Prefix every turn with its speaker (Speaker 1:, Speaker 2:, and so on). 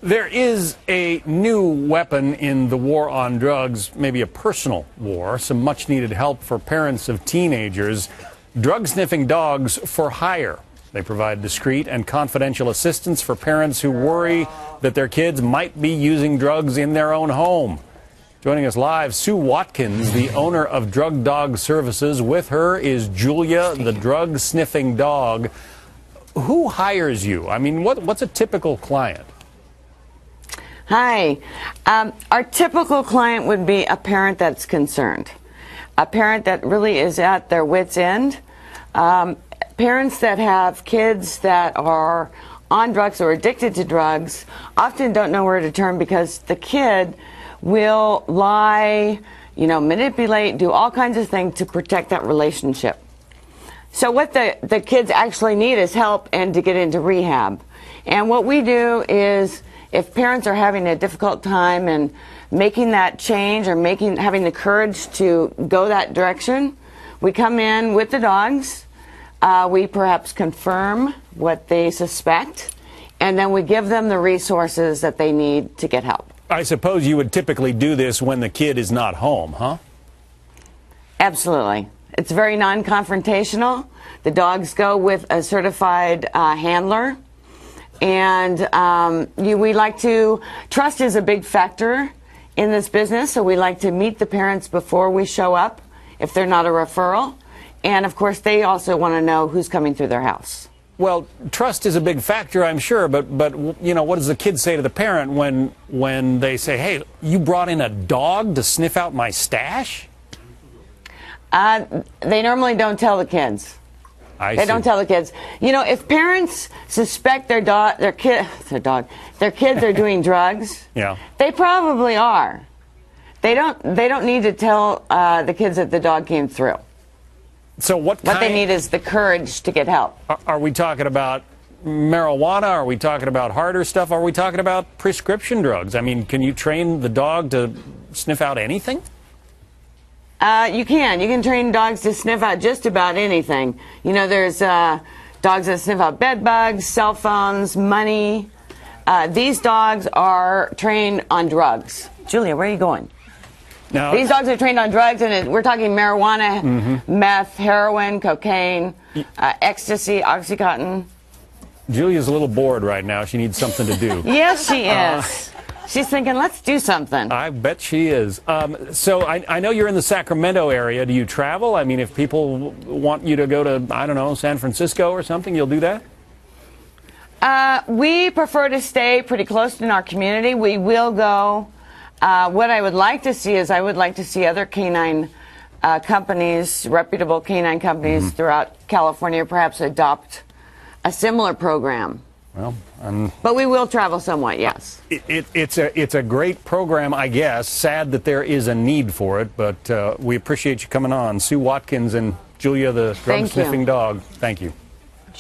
Speaker 1: There is a new weapon in the war on drugs, maybe a personal war, some much-needed help for parents of teenagers. Drug-sniffing dogs for hire. They provide discreet and confidential assistance for parents who worry that their kids might be using drugs in their own home. Joining us live, Sue Watkins, the owner of Drug Dog Services. With her is Julia, the drug-sniffing dog. Who hires you? I mean, what's a typical client?
Speaker 2: Hi. Our typical client would be a parent that's concerned, a parent that really is at their wit's end, parents that have kids that are on drugs or addicted to drugs often don't know where to turn because the kid will lie, manipulate, do all kinds of things to protect that relationship. So what the kids actually need is help and to get into rehab. And what we do is, if parents are having a difficult time and making that change or having the courage to go that direction, we come in with the dogs. We perhaps confirm what they suspect, and then we give them the resources that they need to get help.
Speaker 1: I suppose you would typically do this when the kid is not home, huh?
Speaker 2: Absolutely. It's very non-confrontational. The dogs go with a certified handler. And trust is a big factor in this business, so we like to meet the parents before we show up if they're not a referral. And of course, they also want to know who's coming through their house.
Speaker 1: Well, trust is a big factor, I'm sure, but what does the kid say to the parent when they say, hey, you brought in a dog to sniff out my stash?
Speaker 2: They normally don't tell the kids. They don't tell the kids. If parents suspect their kids are doing drugs,
Speaker 1: yeah,
Speaker 2: they probably are. They don't need to tell the kids that the dog came through.
Speaker 1: So what
Speaker 2: they need is the courage to get help.
Speaker 1: Are we talking about marijuana? Are we talking about harder stuff? Are we talking about prescription drugs? I mean, can you train the dog to sniff out anything? You can train dogs to sniff out just about anything. There's dogs that sniff out bed bugs, cell phones, money. These dogs are trained on drugs. Julia, where are you going? Now,
Speaker 2: these dogs are trained on drugs, and we're talking marijuana, meth, heroin, cocaine, ecstasy, Oxycontin.
Speaker 1: Julia's a little bored right now. She needs something to do.
Speaker 2: Yes, she is. She's thinking, let's do something.
Speaker 1: I bet she is. So I know you're in the Sacramento area. Do you travel? I mean, if people want you to go to, I don't know, San Francisco or something, you'll do that?
Speaker 2: We prefer to stay pretty close in our community. We will go. What I would like to see is I would like to see other canine companies, reputable canine companies throughout California, perhaps adopt a similar program.
Speaker 1: Well,
Speaker 2: but we will travel somewhat, yes.
Speaker 1: It's a great program, I guess. Sad that there is a need for it, but we appreciate you coming on. Sue Watkins and Julia, the drug-sniffing dog. Thank you.